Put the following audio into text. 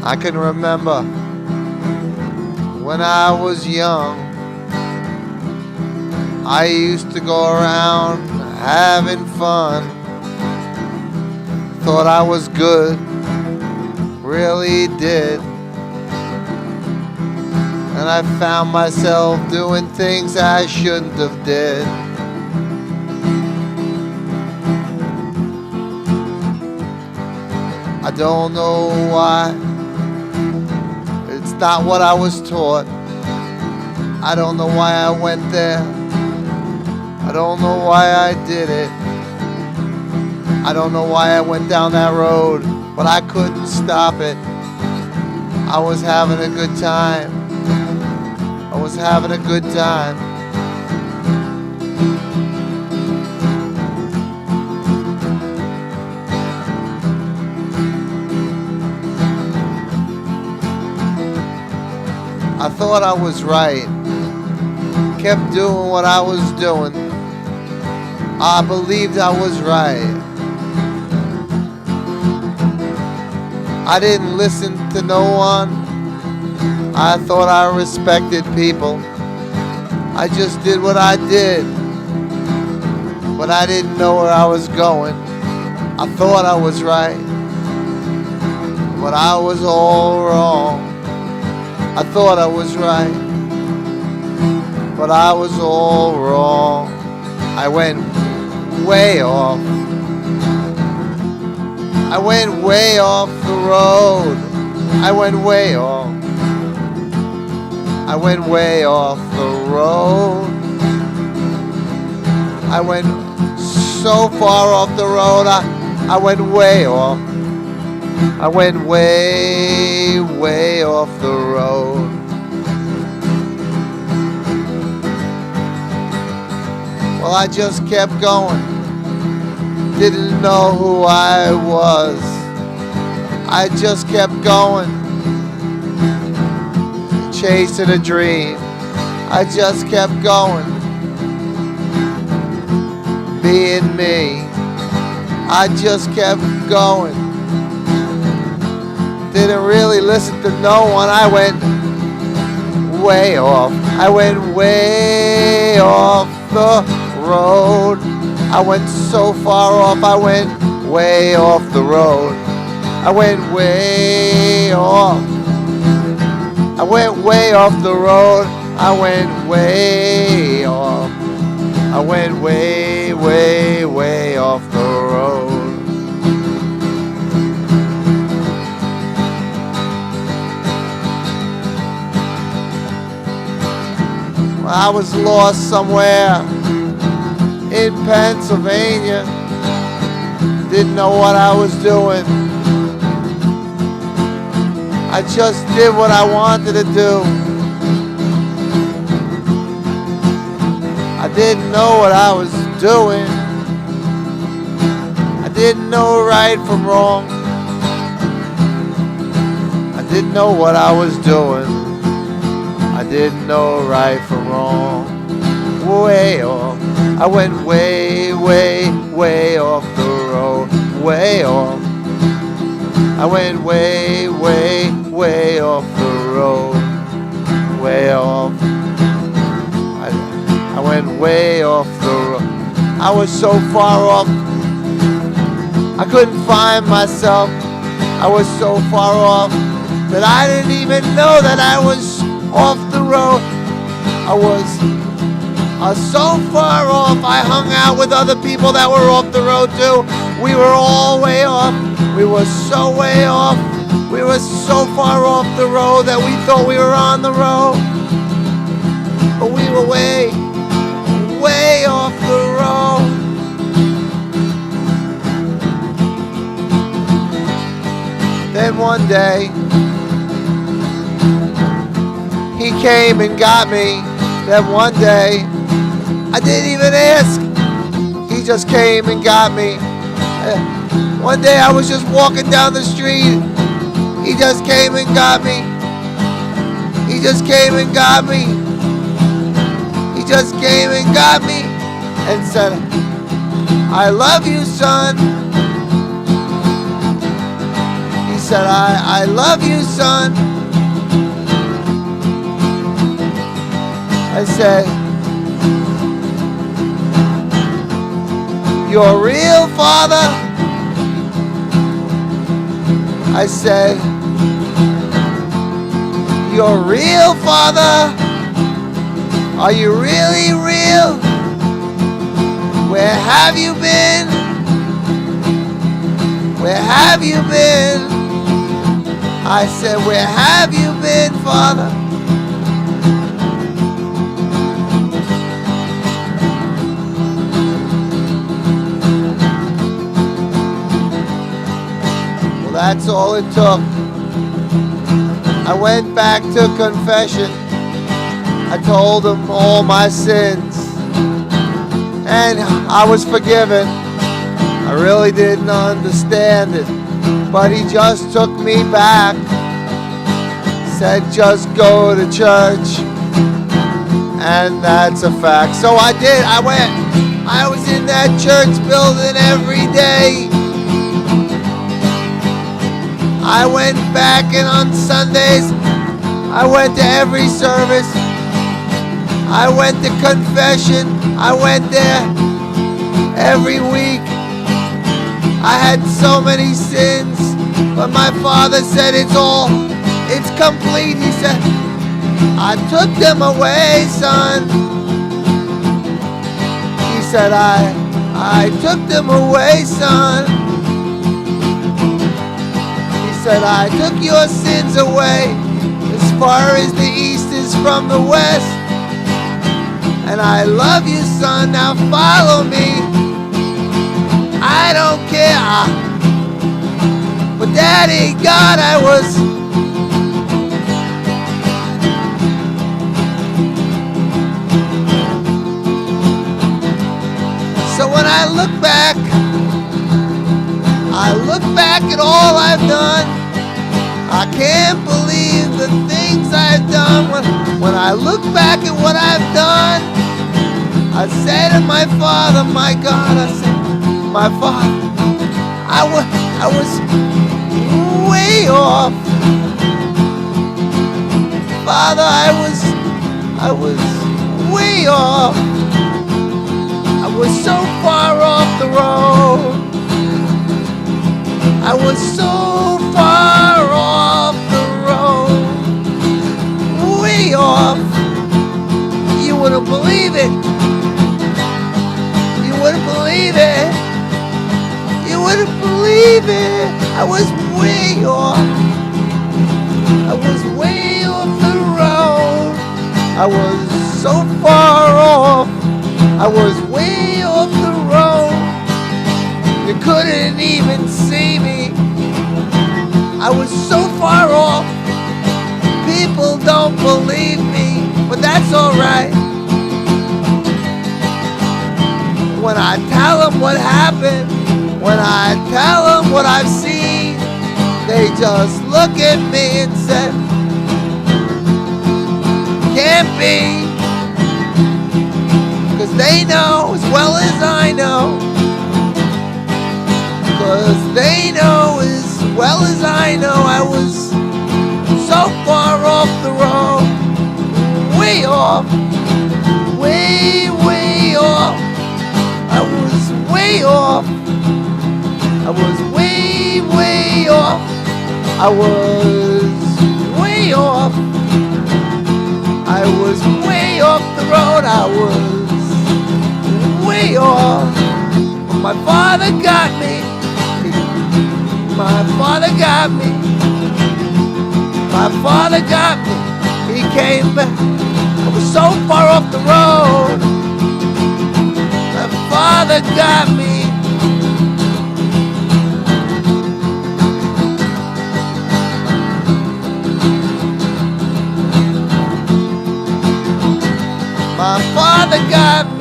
I can remember when I was young, I used to go around having fun. Thought I was good, really did. And I found myself doing things I shouldn't have did. I don't know why. It's not what I was taught. I don't know why I went there. I don't know why I did it. I don't know why I went down that road, but I couldn't stop it. I was having a good time. I was having a good time. I thought I was right. Kept doing what I was doing. I believed I was right. I didn't listen to no one. I thought I respected people. I just did what I did. But I didn't know where I was going. I thought I was right. But I was all wrong. I thought I was right. But I was all wrong. I went way off. I went way off the road. I went way off. I went way off the road. I went so far off the road. I went way off. I went way, way off the road. Well, I just kept going. Didn't know who I was. I just kept going, chasing a dream. I just kept going, being me. I just kept going. Didn't really listen to no one. I went way off. I went way off the road. I went so far off. I went way off the road. I went way off. I went way off the road. I went way off. I went way, way, way off the road. I was lost somewhere in Pennsylvania. Didn't know what I was doing. I just did what I wanted to do. I didn't know what I was doing. I didn't know right from wrong. I didn't know what I was doing. I didn't know right from wrong. Way off. I went way, way, way off the road. Way off. I went way, way, way off the road. Way off. I went way off the road. I was so far off. I couldn't find myself. I was so far off that I didn't even know that I was off the road. I was so far off. I hung out with other people that were off the road too. We were all way off. We were so way off. We were so far off the road that we thought we were on the road. But we were way, way off the road. Then one day, he came and got me. Then one day, I didn't even ask. He just came and got me. One day I was just walking down the street. He just came and got me. He just came and got me. He just came and got me and said, "I love you, son." He said, I love you, son. I said, you're a real father? I said, you're a real father? Are you really real? Where have you been? Where have you been? I said, where have you been, Father? Well, that's all it took. I went back to confession. I told him all my sins, and I was forgiven. I really didn't understand it, but he just took me back, said just go to church, and that's a fact. So I did. I went. I was in that church building every day. I went back, and on Sundays I went to every service. I went to confession. I went there every week. I had so many sins, but my father said it's complete. He said, I took them away, son. He said, I took them away, son. He said, I took your sins away as far as the east is from the west. And I love you, son, now follow me. I don't care. But Daddy, God, I was. So when I look back at all I've done. I can't believe the things I've done. When I look back at what I've done, I say to my Father, my God, I say, my Father, I was way off. Father, I was way off. I was so far off the road. I was so far off the road. Way off. You wouldn't believe it. You wouldn't believe it. You wouldn't believe it. I was way off. I was way off the road. I was so far off. I was way off the road. You couldn't even see me. I was so far off. People don't believe me, but that's alright. When I tell them what happened, when I tell them what I've seen, they just look at me and say, can't be. Because they know as well as I know. Because they know as well as I know I was so far off the road. Way off. Way, way off. I was way off. I was way, way off. I was way off. I was way off the road. I was way off. But my Father got me. My Father got me. My Father got me. He came back. I was so far off the road. My Father got me. My Father got me.